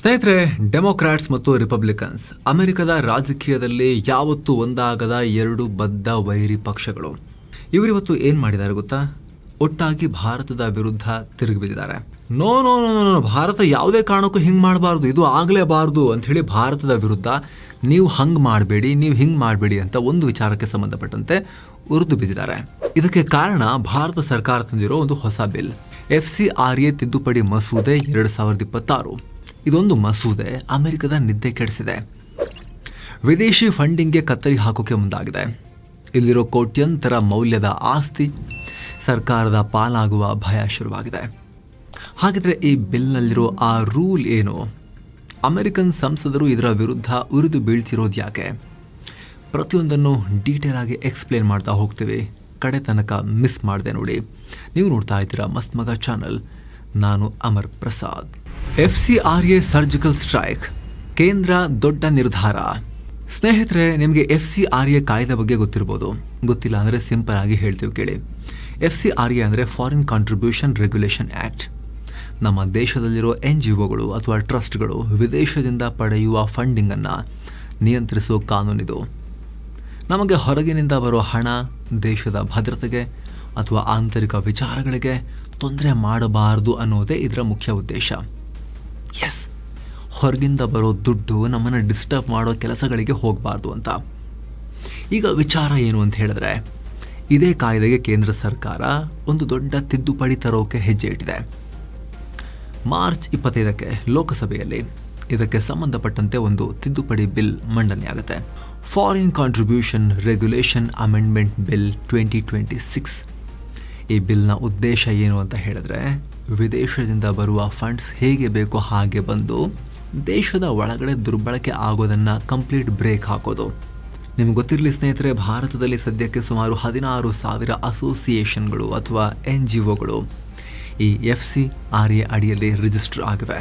ಸ್ನೇಹಿತರೆ, ಡೆಮೊಕ್ರಾಟ್ಸ್ ಮತ್ತು ರಿಪಬ್ಲಿಕನ್ಸ್ ಅಮೆರಿಕದ ರಾಜಕೀಯದಲ್ಲಿ ಯಾವತ್ತೂ ಒಂದಾಗದ ಎರಡು ಬದ್ಧ ವೈರಿ ಪಕ್ಷಗಳು. ಇವರಿವತ್ತು ಏನ್ ಮಾಡಿದ್ದಾರೆ ಗೊತ್ತಾ? ಒಟ್ಟಾಗಿ ಭಾರತದ ವಿರುದ್ಧ ತಿರುಗಿ ಬಿದ್ದಿದ್ದಾರೆ. ನೋ ನೋ ನೋ ನೋ ಭಾರತ ಯಾವುದೇ ಕಾರಣಕ್ಕೂ ಹಿಂಗೆ ಮಾಡಬಾರ್ದು, ಇದು ಆಗಲೇಬಾರ್ದು ಅಂತ ಹೇಳಿ ಭಾರತದ ವಿರುದ್ಧ ನೀವು ಹಂಗೆ ಮಾಡಬೇಡಿ, ನೀವು ಹಿಂಗೆ ಮಾಡಬೇಡಿ ಅಂತ ಒಂದು ವಿಚಾರಕ್ಕೆ ಸಂಬಂಧಪಟ್ಟಂತೆ ಉರಿದು ಬಿದ್ದಿದ್ದಾರೆ. ಇದಕ್ಕೆ ಕಾರಣ ಭಾರತ ಸರ್ಕಾರ ತಂದಿರೋ ಒಂದು ಹೊಸ ಬಿಲ್, FCRA ತಿದ್ದುಪಡಿ ಮಸೂದೆ 2026. ಇದೊಂದು ಮಸೂದೆ ಅಮೆರಿಕದ ನಿದ್ದೆ ಕೆಡಿಸಿದೆ. ವಿದೇಶಿ ಫಂಡಿಂಗ್ಗೆ ಕತ್ತರಿ ಹಾಕೋಕೆ ಮುಂದಾಗಿದೆ. ಇಲ್ಲಿರೋ ಕೋಟ್ಯಂತರ ಮೌಲ್ಯದ ಆಸ್ತಿ ಸರ್ಕಾರದ ಪಾಲಾಗುವ ಭಯ ಶುರುವಾಗಿದೆ. ಹಾಗಿದ್ರೆ ಈ ಬಿಲ್ನಲ್ಲಿರೋ ಆ ರೂಲ್ ಏನು? ಅಮೆರಿಕನ್ ಸಂಸದರು ಇದರ ವಿರುದ್ಧ ಉರಿದು ಬೀಳ್ತಿರೋದು ಯಾಕೆ? ಪ್ರತಿಯೊಂದನ್ನು ಡೀಟೇಲ್ ಆಗಿ ಎಕ್ಸ್ಪ್ಲೇನ್ ಮಾಡ್ತಾ ಹೋಗ್ತೀವಿ. ಕಡೆ ತನಕ ಮಿಸ್ ಮಾಡಿದೆ ನೋಡಿ. ನೀವು ನೋಡ್ತಾ ಇದ್ದೀರಾ ಮಸ್ತ್ ಮಗ ಚಾನಲ್. ನಾನು Amar Prasad. FCRA surgical strike, ಕೇಂದ್ರ ದೊಡ್ಡ ನಿರ್ಧಾರ. ಸ್ನೇಹಿತರೆ, ನಿಮಗೆ FCRA ಕಾಯ್ದೆ ಬಗ್ಗೆ ಗೊತ್ತಿರ್ಬೋದು. ಗೊತ್ತಿಲ್ಲ ಅಂದರೆ ಸಿಂಪಲ್ ಆಗಿ ಹೇಳ್ತೀವಿ ಕೇಳಿ. FCRA ಅಂದರೆ ಫಾರಿನ್ ಕಾಂಟ್ರಿಬ್ಯೂಷನ್ ರೆಗ್ಯುಲೇಷನ್ ಆ್ಯಕ್ಟ್. ನಮ್ಮ ದೇಶದಲ್ಲಿರೋ NGOಗಳು ಅಥವಾ ಟ್ರಸ್ಟ್ಗಳು ವಿದೇಶದಿಂದ ಪಡೆಯುವ ಫಂಡಿಂಗನ್ನು ನಿಯಂತ್ರಿಸೋ ಕಾನೂನಿದು. ನಮಗೆ ಹೊರಗಿನಿಂದ ಬರೋ ಹಣ ದೇಶದ ಭದ್ರತೆಗೆ ಅಥವಾ ಆಂತರಿಕ ವಿಚಾರಗಳಿಗೆ ತೊಂದರೆ ಮಾಡಬಾರದು ಅನ್ನೋದೇ ಇದರ ಮುಖ್ಯ ಉದ್ದೇಶ. ಎಸ್, ಹೊರಗಿಂದ ಬರೋ ದುಡ್ಡು ನಮ್ಮನ್ನು ಡಿಸ್ಟರ್ಬ್ ಮಾಡೋ ಕೆಲಸಗಳಿಗೆ ಹೋಗಬಾರ್ದು ಅಂತ. ಈಗ ವಿಚಾರ ಏನು ಅಂತ ಹೇಳಿದ್ರೆ, ಇದೇ ಕಾಯ್ದೆಗೆ ಕೇಂದ್ರ ಸರ್ಕಾರ ಒಂದು ದೊಡ್ಡ ತಿದ್ದುಪಡಿ ತರೋಕೆ ಹೆಜ್ಜೆ ಇಟ್ಟಿದೆ. ಮಾರ್ಚ್ 25ಕ್ಕೆ ಲೋಕಸಭೆಯಲ್ಲಿ ಇದಕ್ಕೆ ಸಂಬಂಧಪಟ್ಟಂತೆ ಒಂದು ತಿದ್ದುಪಡಿ ಬಿಲ್ ಮಂಡನೆಯಾಗುತ್ತೆ. Foreign contribution regulation amendment bill 2026. ಈ ಬಿಲ್ನ ಉದ್ದೇಶ ಏನು ಅಂತ ಹೇಳಿದ್ರೆ, ವಿದೇಶದಿಂದ ಬರುವ ಫಂಡ್ಸ್ ಹೇಗೆ ಬೇಕೋ ಹಾಗೆ ಬಂದು ದೇಶದ ಒಳಗಡೆ ದುರ್ಬಳಕೆ ಆಗೋದನ್ನು ಕಂಪ್ಲೀಟ್ ಬ್ರೇಕ್ ಹಾಕೋದು. ನಿಮ್ಗೆ ಗೊತ್ತಿರಲಿ ಸ್ನೇಹಿತರೆ, ಭಾರತದಲ್ಲಿ ಸದ್ಯಕ್ಕೆ ಸುಮಾರು 16,000 ಅಸೋಸಿಯೇಷನ್ಗಳು ಅಥವಾ NGOಗಳು ಈ FCRA ಅಡಿಯಲ್ಲಿ ರಿಜಿಸ್ಟರ್ ಆಗಿವೆ.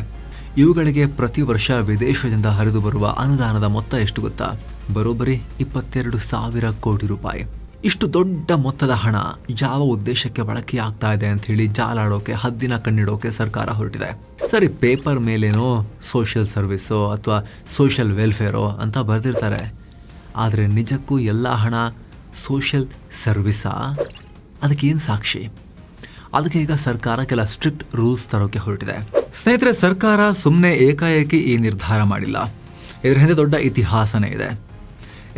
ಇವುಗಳಿಗೆ ಪ್ರತಿ ವರ್ಷ ವಿದೇಶದಿಂದ ಹರಿದು ಬರುವ ಅನುದಾನದ ಮೊತ್ತ ಎಷ್ಟು ಗೊತ್ತಾ? ಬರೋಬ್ಬರಿ 22,000 ಕೋಟಿ ರೂಪಾಯಿ. ಇಷ್ಟು ದೊಡ್ಡ ಮೊತ್ತದ ಹಣ ಯಾವ ಉದ್ದೇಶಕ್ಕೆ ಬಳಕೆಯಾಗ್ತಾ ಇದೆ ಅಂತ ಹೇಳಿ ಜಾಲಾಡೋಕೆ, ಹದ್ದಿನ ಕಣ್ಣಿಡೋಕೆ ಸರ್ಕಾರ ಹೊರಟಿದೆ. ಸರಿ, ಪೇಪರ್ ಮೇಲೇನೋ ಸೋಷಿಯಲ್ ಸರ್ವಿಸೋ ಅಥವಾ ಸೋಷಿಯಲ್ ವೆಲ್ಫೇರೋ ಅಂತ ಬರೆದಿರ್ತಾರೆ. ಆದರೆ ನಿಜಕ್ಕೂ ಎಲ್ಲ ಹಣ ಸೋಷಿಯಲ್ ಸರ್ವಿಸಾ? ಅದಕ್ಕೇನು ಸಾಕ್ಷಿ? ಅದಕ್ಕೆ ಈಗ ಸರ್ಕಾರ ಕೆಲ ಸ್ಟ್ರಿಕ್ಟ್ ರೂಲ್ಸ್ ತರೋಕೆ ಹೊರಟಿದೆ. ಸ್ನೇಹಿತರೆ, ಸರ್ಕಾರ ಸುಮ್ಮನೆ ಏಕಾಏಕಿ ಈ ನಿರ್ಧಾರ ಮಾಡಿಲ್ಲ. ಇದರ ಹಿಂದೆ ದೊಡ್ಡ ಇತಿಹಾಸನೇ ಇದೆ.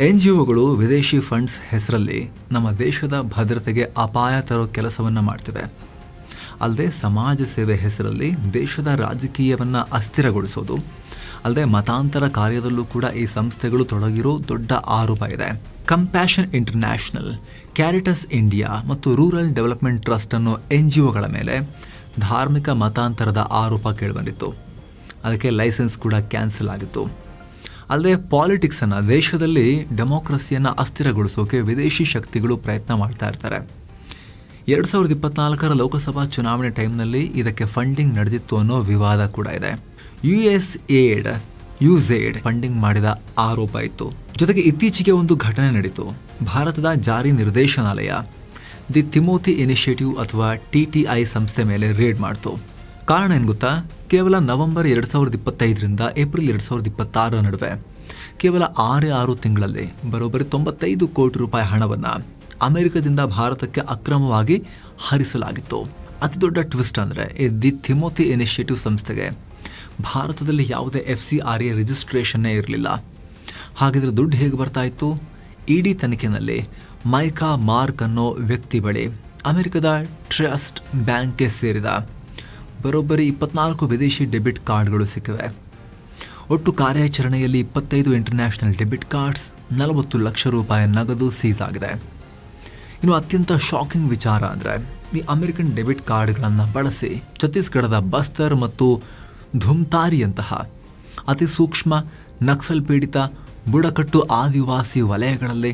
NGOಗಳು ವಿದೇಶಿ ಫಂಡ್ಸ್ ಹೆಸರಲ್ಲಿ ನಮ್ಮ ದೇಶದ ಭದ್ರತೆಗೆ ಅಪಾಯ ತರೋ ಕೆಲಸವನ್ನು ಮಾಡ್ತಿವೆ. ಅಲ್ಲದೆ ಸಮಾಜ ಸೇವೆ ಹೆಸರಲ್ಲಿ ದೇಶದ ರಾಜಕೀಯವನ್ನು ಅಸ್ಥಿರಗೊಳಿಸೋದು, ಅಲ್ಲದೆ ಮತಾಂತರ ಕಾರ್ಯದಲ್ಲೂ ಕೂಡ ಈ ಸಂಸ್ಥೆಗಳು ತೊಡಗಿರೋ ದೊಡ್ಡ ಆರೋಪ ಇದೆ. ಕಂಪ್ಯಾಷನ್ ಇಂಟರ್ನ್ಯಾಷನಲ್, ಕ್ಯಾರಿಟಸ್ ಇಂಡಿಯಾ ಮತ್ತು ರೂರಲ್ ಡೆವಲಪ್ಮೆಂಟ್ ಟ್ರಸ್ಟ್ ಅನ್ನೋ NGOಗಳ ಮೇಲೆ ಧಾರ್ಮಿಕ ಮತಾಂತರದ ಆರೋಪ ಕೇಳಿಬಂದಿತ್ತು. ಅದಕ್ಕೆ ಲೈಸೆನ್ಸ್ ಕೂಡ ಕ್ಯಾನ್ಸಲ್ ಆಗಿತ್ತು. ಅಲ್ಲದೆ ಪಾಲಿಟಿಕ್ಸನ್ನು, ದೇಶದಲ್ಲಿ ಡೆಮೋಕ್ರಸಿಯನ್ನು ಅಸ್ಥಿರಗೊಳಿಸೋಕೆ ವಿದೇಶಿ ಶಕ್ತಿಗಳು ಪ್ರಯತ್ನ ಮಾಡ್ತಾ ಇರ್ತಾರೆ. 2024 ಲೋಕಸಭಾ ಚುನಾವಣೆ ಟೈಮ್ನಲ್ಲಿ ಇದಕ್ಕೆ ಫಂಡಿಂಗ್ ನಡೆದಿತ್ತು ಅನ್ನೋ ವಿವಾದ ಕೂಡ ಇದೆ. USAID ಫಂಡಿಂಗ್ ಮಾಡಿದ ಆರೋಪ ಇತ್ತು. ಜೊತೆಗೆ ಇತ್ತೀಚೆಗೆ ಒಂದು ಘಟನೆ ನಡೀತು. ಭಾರತದ ಜಾರಿ ನಿರ್ದೇಶನಾಲಯ ದಿ ತಿಮೋತಿ ಇನಿಷಿಯೇಟಿವ್ ಅಥವಾ TTI ಸಂಸ್ಥೆ ಮೇಲೆ ರೇಡ್ ಮಾಡ್ತು. ಕಾರಣ ಏನು ಗೊತ್ತಾ? ಕೇವಲ ನವೆಂಬರ್ 2025ರಿಂದ ಏಪ್ರಿಲ್ 2026 ನಡುವೆ ಕೇವಲ 6 ತಿಂಗಳಲ್ಲಿ ಬರೋಬ್ಬರಿ 95 ಕೋಟಿ ರೂಪಾಯಿ ಹಣವನ್ನು ಅಮೆರಿಕದಿಂದ ಭಾರತಕ್ಕೆ ಅಕ್ರಮವಾಗಿ ಹರಿಸಲಾಗಿತ್ತು. ಅತಿ ದೊಡ್ಡ ಟ್ವಿಸ್ಟ್ ಅಂದರೆ, ದಿ ತಿಮೋತಿ ಇನಿಷಿಯೇಟಿವ್ ಸಂಸ್ಥೆಗೆ ಭಾರತದಲ್ಲಿ ಯಾವುದೇ FCRA ರಿಜಿಸ್ಟ್ರೇಷನ್ನೇ ಇರಲಿಲ್ಲ. ಹಾಗಿದ್ರೆ ದುಡ್ಡು ಹೇಗೆ ಬರ್ತಾ ಇತ್ತು? ED ತನಿಖೆಯಲ್ಲಿ ಮೈಕಾ ಮಾರ್ಕ್ ಅನ್ನೋ ವ್ಯಕ್ತಿ ಬಳಿ ಅಮೆರಿಕದ ಟ್ರಸ್ಟ್ ಬ್ಯಾಂಕ್ಗೆ ಸೇರಿದ ಬರೋಬ್ಬರಿ 24 ವಿದೇಶಿ ಡೆಬಿಟ್ ಕಾರ್ಡ್ಗಳು ಸಿಕ್ಕಿವೆ. ಒಟ್ಟು ಕಾರ್ಯಾಚರಣೆಯಲ್ಲಿ 25 ಇಂಟರ್ನ್ಯಾಷನಲ್ ಡೆಬಿಟ್ ಕಾರ್ಡ್ಸ್, 40 ಲಕ್ಷ ರೂಪಾಯಿ ನಗದು ಸೀಸ್ ಆಗಿದೆ. ಇನ್ನು ಅತ್ಯಂತ ಶಾಕಿಂಗ್ ವಿಚಾರ ಅಂದರೆ, ಈ ಅಮೆರಿಕನ್ ಡೆಬಿಟ್ ಕಾರ್ಡ್ಗಳನ್ನು ಬಳಸಿ ಛತ್ತೀಸ್ಗಢದ ಬಸ್ತರ್ ಮತ್ತು ಧುಮ್ತಾರಿಯಂತಹ ಅತಿ ಸೂಕ್ಷ್ಮ ನಕ್ಸಲ್ ಪೀಡಿತ ಬುಡಕಟ್ಟು ಆದಿವಾಸಿ ವಲಯಗಳಲ್ಲಿ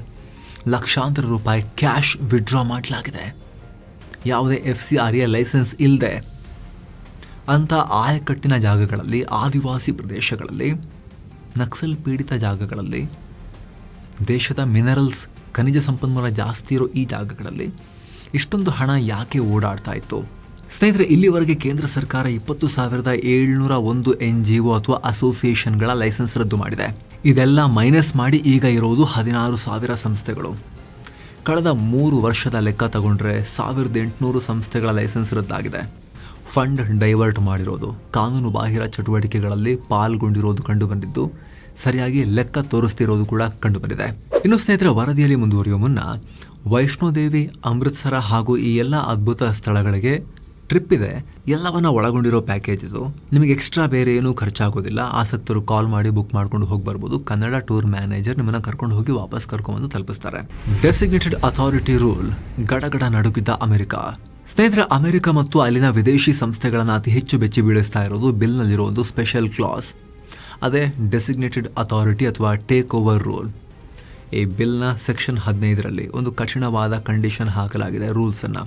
ಲಕ್ಷಾಂತರ ರೂಪಾಯಿ ಕ್ಯಾಶ್ ವಿಡ್ರಾ ಮಾಡಲಾಗಿದೆ. ಯಾವುದೇ FCRA ಲೈಸೆನ್ಸ್ ಇಲ್ಲದೆ ಅಂಥ ಆಯಕಟ್ಟಿನ ಜಾಗಗಳಲ್ಲಿ, ಆದಿವಾಸಿ ಪ್ರದೇಶಗಳಲ್ಲಿ, ನಕ್ಸಲ್ ಪೀಡಿತ ಜಾಗಗಳಲ್ಲಿ, ದೇಶದ ಮಿನರಲ್ಸ್ ಖನಿಜ ಸಂಪನ್ಮೂಲ ಜಾಸ್ತಿ ಇರೋ ಈ ಜಾಗಗಳಲ್ಲಿ ಇಷ್ಟೊಂದು ಹಣ ಯಾಕೆ ಓಡಾಡ್ತಾ ಇತ್ತು? ಸ್ನೇಹಿತರೆ, ಇಲ್ಲಿವರೆಗೆ ಕೇಂದ್ರ ಸರ್ಕಾರ 20,701 NGO ಅಥವಾ ಅಸೋಸಿಯೇಷನ್ಗಳ ಲೈಸೆನ್ಸ್ ರದ್ದು ಮಾಡಿದೆ. ಇದೆಲ್ಲ ಮೈನಸ್ ಮಾಡಿ ಈಗ ಇರೋದು 16,000 ಸಂಸ್ಥೆಗಳು. ಕಳೆದ 3 ವರ್ಷದ ಲೆಕ್ಕ ತಗೊಂಡ್ರೆ 1,800 ಸಂಸ್ಥೆಗಳ ಲೈಸೆನ್ಸ್ ರದ್ದಾಗಿದೆ. ಫಂಡ್ ಡೈವರ್ಟ್ ಮಾಡಿರೋದು, ಕಾನೂನು ಬಾಹಿರ ಚಟುವಟಿಕೆಗಳಲ್ಲಿ ಪಾಲ್ಗೊಂಡಿರೋದು ಕಂಡುಬಂದಿದ್ದು, ಸರಿಯಾಗಿ ಲೆಕ್ಕ ತೋರಿಸ್ತಿರೋದು ಕೂಡ ಕಂಡುಬಂದಿದೆ. ಇನ್ನು ಸ್ನೇಹಿತರೆ, ವರದಿಯಲ್ಲಿ ಮುಂದುವರಿಯುವ ಮುನ್ನ ವೈಷ್ಣೋದೇವಿ, ಅಮೃತ್ಸರ ಹಾಗೂ ಈ ಎಲ್ಲ ಅದ್ಭುತ ಸ್ಥಳಗಳಿಗೆ ಟ್ರಿಪ್ ಇದೆ, ಎಲ್ಲವನ್ನ ಒಳಗೊಂಡಿರೋ ಪ್ಯಾಕೇಜ್ ಇದು. ನಿಮಗೆ ಎಕ್ಸ್ಟ್ರಾ ಬೇರೆ ಏನೂ ಖರ್ಚಾಗೋದಿಲ್ಲ. ಆಸಕ್ತರು ಕಾಲ್ ಮಾಡಿ ಬುಕ್ ಮಾಡ್ಕೊಂಡು ಹೋಗಿ ಬರ್ಬೋದು. ಕನ್ನಡ ಟೂರ್ ಮ್ಯಾನೇಜರ್ ನಿಮ್ಮನ್ನ ಕರ್ಕೊಂಡು ಹೋಗಿ ವಾಪಸ್ ಕರ್ಕೊಂಡ್ಬಂದು ತಲುಪಿಸ್ತಾರೆ. Designated authority rule. ಗಡಗಡ ನಡುಗಿದ್ದ ಅಮೆರಿಕ. ಸ್ನೇಹಿತರೆ, ಅಮೆರಿಕ ಮತ್ತು ಅಲ್ಲಿನ ವಿದೇಶಿ ಸಂಸ್ಥೆಗಳನ್ನು ಅತಿ ಹೆಚ್ಚು ಬೆಚ್ಚಿ ಬೀಳಿಸ್ತಾ ಇರೋದು ಬಿಲ್ನಲ್ಲಿರೋ ಒಂದು ಸ್ಪೆಷಲ್ ಕ್ಲಾಸ್. ಅದೇ ಡೆಸಿಗ್ನೇಟೆಡ್ ಅಥಾರಿಟಿ ಅಥವಾ ಟೇಕ್ ಓವರ್ ರೂಲ್. ಈ ಬಿಲ್ನ ಸೆಕ್ಷನ್ 15ರಲ್ಲಿ ಒಂದು ಕಠಿಣವಾದ ಕಂಡೀಷನ್ ಹಾಕಲಾಗಿದೆ. ರೂಲ್ಸನ್ನು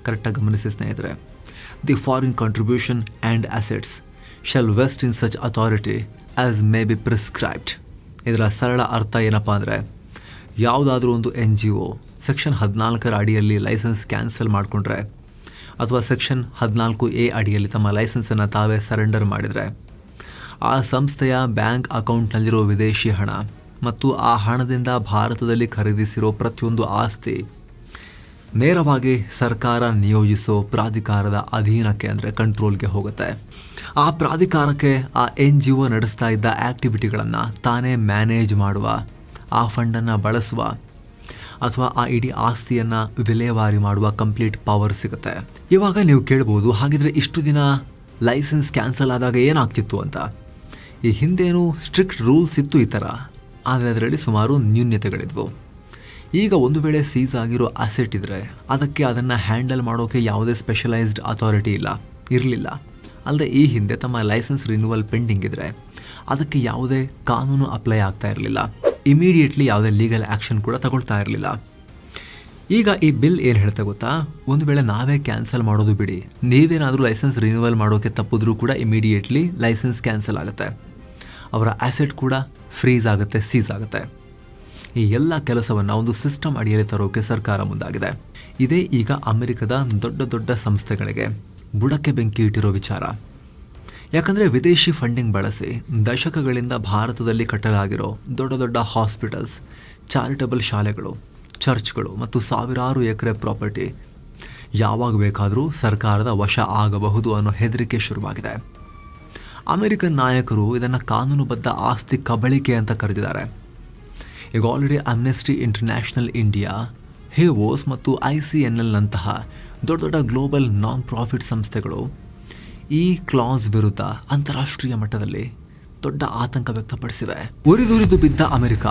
ಕರೆಕ್ಟಾಗಿ ಗಮನಿಸಿ ಸ್ನೇಹಿತರೆ. The foreign contribution and assets shall vest in such authority as may be prescribed. ಇದರ ಸರಳ ಅರ್ಥ ಏನಪ್ಪ ಅಂದರೆ, ಯಾವುದಾದ್ರೂ ಒಂದು NGO ಸೆಕ್ಷನ್ 14ರ ಅಡಿಯಲ್ಲಿ ಲೈಸೆನ್ಸ್ ಕ್ಯಾನ್ಸಲ್ ಮಾಡಿಕೊಂಡ್ರೆ ಅಥವಾ ಸೆಕ್ಷನ್ 14A ಅಡಿಯಲ್ಲಿ ತಮ್ಮ ಲೈಸೆನ್ಸನ್ನು ತಾವೇ ಸರೆಂಡರ್ ಮಾಡಿದರೆ, ಆ ಸಂಸ್ಥೆಯ ಬ್ಯಾಂಕ್ ಅಕೌಂಟ್ನಲ್ಲಿರೋ ವಿದೇಶಿ ಹಣ ಮತ್ತು ಆ ಹಣದಿಂದ ಭಾರತದಲ್ಲಿ ಖರೀದಿಸಿರೋ ಪ್ರತಿಯೊಂದು ಆಸ್ತಿ ನೇರವಾಗಿ ಸರ್ಕಾರ ನಿಯೋಜಿಸೋ ಪ್ರಾಧಿಕಾರದ ಅಧೀನಕ್ಕೆ ಅಂದರೆ ಕಂಟ್ರೋಲ್ಗೆ ಹೋಗುತ್ತೆ. ಆ ಪ್ರಾಧಿಕಾರಕ್ಕೆ ಆ NGO ನಡೆಸ್ತಾ ಇದ್ದ ಆ್ಯಕ್ಟಿವಿಟಿಗಳನ್ನು ತಾನೇ ಮ್ಯಾನೇಜ್ ಮಾಡುವ, ಆ ಫಂಡನ್ನು ಬಳಸುವ ಅಥವಾ ಆ ಇಡೀ ಆಸ್ತಿಯನ್ನು ವಿಲೇವಾರಿ ಮಾಡುವ ಕಂಪ್ಲೀಟ್ ಪವರ್ ಸಿಗುತ್ತೆ. ಇವಾಗ ನೀವು ಕೇಳ್ಬೋದು, ಹಾಗಿದ್ರೆ ಇಷ್ಟು ದಿನ ಲೈಸೆನ್ಸ್ ಕ್ಯಾನ್ಸಲ್ ಆದಾಗ ಏನಾಗ್ತಿತ್ತು ಅಂತ. ಈ ಹಿಂದೇನು ಸ್ಟ್ರಿಕ್ಟ್ ರೂಲ್ಸ್ ಇತ್ತು ಈ ಥರ, ಆದರೆ ಅದರಲ್ಲಿ ಸುಮಾರು ನ್ಯೂನ್ಯತೆಗಳಿದ್ವು. ಈಗ ಒಂದು ವೇಳೆ ಸೀಸ್ ಆಗಿರೋ ಅಸೆಟ್ ಇದ್ದರೆ ಅದಕ್ಕೆ ಅದನ್ನು ಹ್ಯಾಂಡಲ್ ಮಾಡೋಕ್ಕೆ ಯಾವುದೇ ಸ್ಪೆಷಲೈಸ್ಡ್ ಅಥಾರಿಟಿ ಇರಲಿಲ್ಲ. ಅಲ್ಲದೆ ಈ ಹಿಂದೆ ತಮ್ಮ ಲೈಸೆನ್ಸ್ ರಿನ್ಯೂವಲ್ ಪೆಂಡಿಂಗ್ ಇದ್ದರೆ ಅದಕ್ಕೆ ಯಾವುದೇ ಕಾನೂನು ಅಪ್ಲೈ ಆಗ್ತಾ ಇರಲಿಲ್ಲ. ಇಮಿಡಿಯೇಟ್ಲಿ ಯಾವುದೇ ಲೀಗಲ್ ಆ್ಯಕ್ಷನ್ ಕೂಡ ತಗೊಳ್ತಾ ಇರಲಿಲ್ಲ. ಈಗ ಈ ಬಿಲ್ ಏನು ಹೇಳ್ತಾ ಗೊತ್ತಾ, ಒಂದು ವೇಳೆ ನಾವೇ ಕ್ಯಾನ್ಸಲ್ ಮಾಡೋದು ಬಿಡಿ, ನೀವೇನಾದರೂ ಲೈಸೆನ್ಸ್ ರಿನ್ಯೂವಲ್ ಮಾಡೋಕ್ಕೆ ತಪ್ಪಿದ್ರೂ ಕೂಡ ಇಮಿಡಿಯೇಟ್ಲಿ ಲೈಸೆನ್ಸ್ ಕ್ಯಾನ್ಸಲ್ ಆಗುತ್ತೆ, ಅವರ ಆ್ಯಸೆಟ್ ಕೂಡ ಫ್ರೀಸ್ ಆಗುತ್ತೆ, ಸೀಸ್ ಆಗುತ್ತೆ. ಈ ಎಲ್ಲ ಕೆಲಸವನ್ನು ಒಂದು ಸಿಸ್ಟಮ್ ಅಡಿಯಲ್ಲಿ ತರೋಕೆ ಸರ್ಕಾರ ಮುಂದಾಗಿದೆ. ಇದೇ ಈಗ ಅಮೆರಿಕದ ದೊಡ್ಡ ದೊಡ್ಡ ಸಂಸ್ಥೆಗಳಿಗೆ ಬುಡಕ್ಕೆ ಬೆಂಕಿ ಇಟ್ಟಿರೋ ವಿಚಾರ. ಯಾಕಂದರೆ ವಿದೇಶಿ ಫಂಡಿಂಗ್ ಬಳಸಿ ದಶಕಗಳಿಂದ ಭಾರತದಲ್ಲಿ ಕಟ್ಟಲಾಗಿರೋ ದೊಡ್ಡ ದೊಡ್ಡ ಹಾಸ್ಪಿಟಲ್ಸ್, ಚಾರಿಟಬಲ್ ಶಾಲೆಗಳು, ಚರ್ಚ್ಗಳು ಮತ್ತು ಸಾವಿರಾರು ಎಕರೆ ಪ್ರಾಪರ್ಟಿ ಯಾವಾಗ ಬೇಕಾದರೂ ಸರ್ಕಾರದ ವಶ ಆಗಬಹುದು ಅನ್ನೋ ಹೆದರಿಕೆ ಶುರುವಾಗಿದೆ. ಅಮೆರಿಕನ್ ನಾಯಕರು ಇದನ್ನು ಕಾನೂನುಬದ್ಧ ಆಸ್ತಿ ಕಬಳಿಕೆ ಅಂತ ಕರೆದಿದ್ದಾರೆ. ಈಗ ಆಲ್ರೆಡಿ ಅಮ್ನೆಸ್ಟಿ ಇಂಟರ್ನ್ಯಾಷನಲ್ ಇಂಡಿಯಾ, ಹೇವೋಸ್ ಮತ್ತು ICNLನಂತಹ ದೊಡ್ಡ ದೊಡ್ಡ ಗ್ಲೋಬಲ್ ನಾನ್ ಪ್ರಾಫಿಟ್ ಸಂಸ್ಥೆಗಳು ಈ ಕ್ಲಾಸ್ ವಿರುದ್ಧ ಅಂತಾರಾಷ್ಟ್ರೀಯ ಮಟ್ಟದಲ್ಲಿ ದೊಡ್ಡ ಆತಂಕ ವ್ಯಕ್ತಪಡಿಸಿವೆ. ಉರಿದುರಿದು ಬಿದ್ದ ಅಮೆರಿಕ,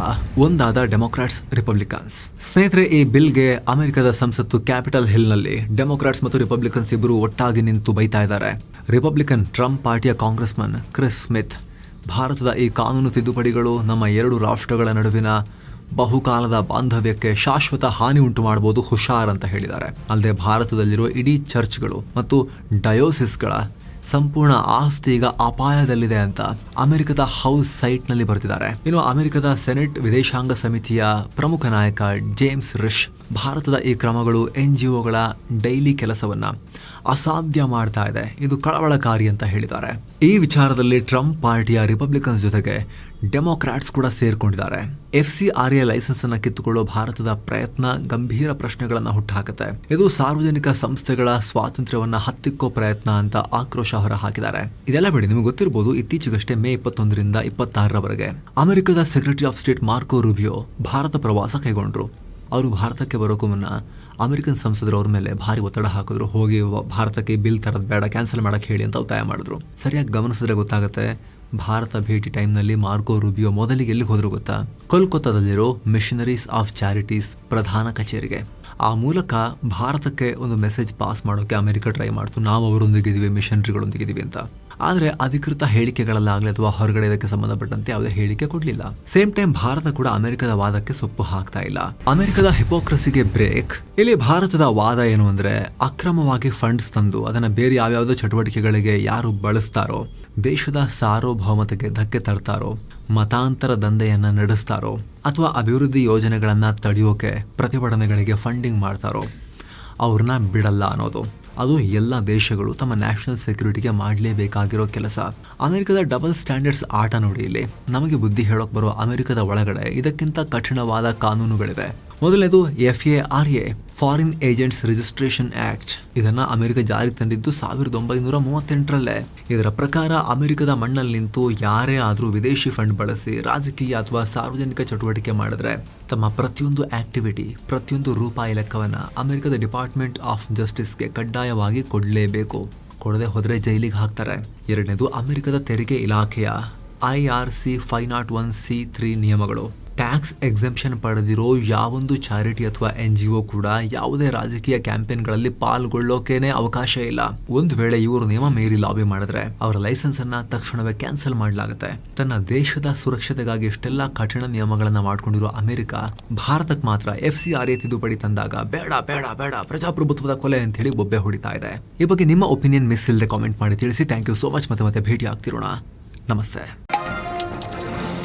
ಒಂದಾದ ಡೆಮೊಕ್ರಾಟ್ಸ್, ರಿಪಬ್ಲಿಕನ್ಸ್. ಸ್ನೇಹಿತರೆ, ಈ ಬಿಲ್ಗೆ ಅಮೆರಿಕದ ಸಂಸತ್ತು ಕ್ಯಾಪಿಟಲ್ ಹಿಲ್ನಲ್ಲಿ ಡೆಮೊಕ್ರಾಟ್ಸ್ ಮತ್ತು ರಿಪಬ್ಲಿಕನ್ಸ್ ಇಬ್ಬರು ಒಟ್ಟಾಗಿ ನಿಂತು ಬೈತಾ ಇದ್ದಾರೆ. ರಿಪಬ್ಲಿಕನ್ ಟ್ರಂಪ್ ಪಾರ್ಟಿಯ ಕಾಂಗ್ರೆಸ್ಮನ್ ಕ್ರಿಸ್ ಸ್ಮಿತ್, ಭಾರತದ ಈ ಕಾನೂನು ತಿದ್ದುಪಡಿಗಳು ನಮ್ಮ 2 ರಾಷ್ಟ್ರಗಳ ನಡುವಿನ ಬಹುಕಾಲದ ಬಾಂಧವ್ಯಕ್ಕೆ ಶಾಶ್ವತ ಹಾನಿ ಉಂಟು ಮಾಡಬಹುದು, ಹುಷಾರ್ ಅಂತ ಹೇಳಿದ್ದಾರೆ. ಅಲ್ಲದೆ ಭಾರತದಲ್ಲಿರುವ ಇಡೀ ಚರ್ಚ್ಗಳು ಮತ್ತು ಡಯೋಸಿಸ್ಗಳ ಸಂಪೂರ್ಣ ಆಸ್ತಿ ಈಗ ಅಪಾಯದಲ್ಲಿದೆ ಅಂತ ಅಮೆರಿಕದ ಹೌಸ್ ಸೈಟ್ನಲ್ಲಿ ಬರೆದಿದ್ದಾರೆ. ಇನ್ನು ಅಮೆರಿಕದ ಸೆನೆಟ್ ವಿದೇಶಾಂಗ ಸಮಿತಿಯ ಪ್ರಮುಖ ನಾಯಕ ಜೇಮ್ಸ್ ರಿಶ್, ಭಾರತದ ಈ ಕ್ರಮಗಳು NGOಗಳ ಡೈಲಿ ಕೆಲಸವನ್ನ ಅಸಾಧ್ಯ ಮಾಡ್ತಾ ಇದೆ, ಇದು ಕಳವಳಕಾರಿ ಅಂತ ಹೇಳಿದ್ದಾರೆ. ಈ ವಿಚಾರದಲ್ಲಿ ಟ್ರಂಪ್ ಪಾರ್ಟಿಯ ರಿಪಬ್ಲಿಕನ್ಸ್ ಜೊತೆಗೆ ಡೆಮೊಕ್ರಾಟ್ಸ್ ಕೂಡ ಸೇರ್ಕೊಂಡಿದ್ದಾರೆ. FCRA ಲೈಸೆನ್ಸ್ ಅನ್ನು ಕಿತ್ತುಕೊಳ್ಳೋ ಭಾರತದ ಪ್ರಯತ್ನ ಗಂಭೀರ ಪ್ರಶ್ನೆಗಳನ್ನು ಹುಟ್ಟುಹಾಕುತ್ತೆ. ಇದು ಸಾರ್ವಜನಿಕ ಸಂಸ್ಥೆಗಳ ಸ್ವಾತಂತ್ರ್ಯವನ್ನ ಹತ್ತಿಕ್ಕೋ ಪ್ರಯತ್ನ ಅಂತ ಆಕ್ರೋಶ ಹೊರಹಾಕಿದ್ದಾರೆ. ಇದೆಲ್ಲ ಬಿಡಿ, ನಿಮಗೆ ಗೊತ್ತಿರಬಹುದು, ಇತ್ತೀಚೆಗಷ್ಟೇ ಮೇ 21ರಿಂದ 26ರವರೆಗೆ ಅಮೆರಿಕದ secretary of state Marco Rubio Bharat ಪ್ರವಾಸ ಕೈಗೊಂಡ್ರು. ಅವರು ಭಾರತಕ್ಕೆ ಬರೋಕ್ಕೂ ಮುನ್ನ ಅಮೆರಿಕನ್ ಸಂಸದರು ಅವ್ರ ಮೇಲೆ ಭಾರಿ ಒತ್ತಡ ಹಾಕಿದ್ರು. ಹೋಗಿ ಭಾರತಕ್ಕೆ ಬಿಲ್ ತರದ್ ಬೇಡ, ಕ್ಯಾನ್ಸಲ್ ಮಾಡಕ್ಕೆ ಹೇಳಿ ಅಂತ ಒತ್ತಾಯ ಮಾಡಿದ್ರು. ಸರಿಯಾಗಿ ಗಮನಿಸಿದ್ರೆ ಗೊತ್ತಾಗುತ್ತೆ, ಭಾರತ ಭೇಟಿ ಟೈಮ್ನಲ್ಲಿ ಮಾರ್ಕೋ ರೂಬಿಯೋ ಮೊದಲಿಗೆ ಎಲ್ಲಿ ಹೋದ್ರು ಗೊತ್ತಾ? ಕೋಲ್ಕತ್ತಾದಲ್ಲಿರೋ ಮಿಷನರೀಸ್ ಆಫ್ ಚಾರಿಟೀಸ್ ಪ್ರಧಾನ ಕಚೇರಿಗೆ. ಆ ಮೂಲಕ ಭಾರತಕ್ಕೆ ಒಂದು ಮೆಸೇಜ್ ಪಾಸ್ ಮಾಡೋಕೆ ಅಮೆರಿಕ ಟ್ರೈ ಮಾಡ್ತು, ನಾವು ಅವರೊಂದಿಗಿದ್ದೀವಿ, ಮಿಷನರಿಗಳೊಂದಿಗಿದ್ದೀವಿ ಅಂತ. ಆದರೆ ಅಧಿಕೃತ ಹೇಳಿಕೆಗಳಲ್ಲಾಗಲಿ ಅಥವಾ ಹೊರಗಡೆ ಇದಕ್ಕೆ ಸಂಬಂಧಪಟ್ಟಂತೆ ಯಾವುದೇ ಹೇಳಿಕೆ ಕೊಡಲಿಲ್ಲ. ಸೇಮ್ ಟೈಮ್ ಭಾರತ ಕೂಡ ಅಮೆರಿಕದ ವಾದಕ್ಕೆ ಸೊಪ್ಪು ಹಾಕ್ತಾ ಇಲ್ಲ. ಅಮೆರಿಕದ ಹಿಪೋಕ್ರಸಿಗೆ ಬ್ರೇಕ್. ಇಲ್ಲಿ ಭಾರತದ ವಾದ ಏನು ಅಂದ್ರೆ, ಅಕ್ರಮವಾಗಿ ಫಂಡ್ಸ್ ತಂದು ಅದನ್ನ ಬೇರೆ ಯಾವ್ಯಾವುದೋ ಚಟುವಟಿಕೆಗಳಿಗೆ ಯಾರು ಬಳಸ್ತಾರೋ, ದೇಶದ ಸಾರ್ವಭೌಮತೆಗೆ ಧಕ್ಕೆ ತರ್ತಾರೋ, ಮತಾಂತರ ದಂಧೆಯನ್ನ ನಡೆಸ್ತಾರೋ ಅಥವಾ ಅಭಿವೃದ್ಧಿ ಯೋಜನೆಗಳನ್ನ ತಡೆಯೋಕೆ ಪ್ರತಿಭಟನೆಗಳಿಗೆ ಫಂಡಿಂಗ್ ಮಾಡ್ತಾರೋ ಅವ್ರನ್ನ ಬಿಡಲ್ಲ ಅನ್ನೋದು. ಅದು ಎಲ್ಲ ದೇಶಗಳು ತಮ್ಮ ನ್ಯಾಷನಲ್ ಸೆಕ್ಯೂರಿಟಿಗೆ ಮಾಡಲೇಬೇಕಾಗಿರೋ ಕೆಲಸ. ಅಮೆರಿಕದ ಡಬಲ್ ಸ್ಟ್ಯಾಂಡರ್ಡ್ಸ್ ಆಟ ನೋಡಿ. ಇಲ್ಲಿ ನಮಗೆ ಬುದ್ಧಿ ಹೇಳೋಕೆ ಬರೋ ಅಮೆರಿಕದ ಒಳಗಡೆ ಇದಕ್ಕಿಂತ ಕಠಿಣವಾದ ಕಾನೂನುಗಳಿವೆ. ಮೊದಲನೇದು FARA, foreign agents registration act. ಇದನ್ನ ಅಮೆರಿಕ ಜಾರಿ ತಂದಿದ್ದು 1938ರಲ್ಲೇ. ಇದರ ಪ್ರಕಾರ ಅಮೆರಿಕದ ಮಣ್ಣಲ್ಲಿ ನಿಂತು ಯಾರೇ ಆದರೂ ವಿದೇಶಿ ಫಂಡ್ ಬಳಸಿ ರಾಜಕೀಯ ಅಥವಾ ಸಾರ್ವಜನಿಕ ಚಟುವಟಿಕೆ ಮಾಡಿದ್ರೆ ತಮ್ಮ ಪ್ರತಿಯೊಂದು ಆಕ್ಟಿವಿಟಿ, ಪ್ರತಿಯೊಂದು ರೂಪಾಯಿ ಲೆಕ್ಕವನ್ನ ಅಮೆರಿಕದ ಡಿಪಾರ್ಟ್ಮೆಂಟ್ ಆಫ್ ಜಸ್ಟಿಸ್ಗೆ ಕಡ್ಡಾಯವಾಗಿ ಕೊಡಲೇಬೇಕು. ಕೊಡದೆ ಹೋದ್ರೆ ಜೈಲಿಗೆ ಹಾಕ್ತಾರೆ. ಎರಡನೇದು ಅಮೆರಿಕದ ತೆರಿಗೆ ಇಲಾಖೆಯ IRC 501(c)(3) ನಿಯಮಗಳು. ಟ್ಯಾಕ್ಸ್ ಎಕ್ಸೆಂಪ್ಷನ್ ಪಡೆದಿರೋ ಯಾವೊಂದು ಚಾರಿಟಿ ಅಥವಾ NGO ಕೂಡ ಯಾವುದೇ ರಾಜಕೀಯ ಕ್ಯಾಂಪೇನ್ಗಳಲ್ಲಿ ಪಾಲ್ಗೊಳ್ಳೋಕೇನೆ ಅವಕಾಶ ಇಲ್ಲ. ಒಂದು ವೇಳೆ ಇವರು ನಿಯಮ ಮೀರಿ ಲಾಬಿ ಮಾಡಿದ್ರೆ ಅವರ ಲೈಸೆನ್ಸ್ ಅನ್ನ ತಕ್ಷಣವೇ ಕ್ಯಾನ್ಸಲ್ ಮಾಡಲಾಗುತ್ತೆ. ತನ್ನ ದೇಶದ ಸುರಕ್ಷತೆಗಾಗಿ ಇಷ್ಟೆಲ್ಲ ಕಠಿಣ ನಿಯಮಗಳನ್ನ ಮಾಡ್ಕೊಂಡಿರೋ ಅಮೆರಿಕ ಭಾರತಕ್ಕೆ ಮಾತ್ರ FCRA ತಿದ್ದುಪಡಿ ತಂದಾಗ ಬೇಡ ಬೇಡ ಬೇಡ ಪ್ರಜಾಪ್ರಭುತ್ವದ ಕೊಲೆ ಅಂತ ಹೇಳಿ ಬೊಬ್ಬೆ ಹೊಡಿತಾ ಇದೆ. ಈ ಬಗ್ಗೆ ನಿಮ್ಮ ಒಪಿನಿಯನ್ ಮಿಸ್ ಇಲ್ಲದೆ ಕಾಮೆಂಟ್ ಮಾಡಿ ತಿಳಿಸಿ. Thank you so much. ಮತ್ತೆ ಭೇಟಿ ಆಗ್ತಿರೋಣ. ನಮಸ್ತೆ.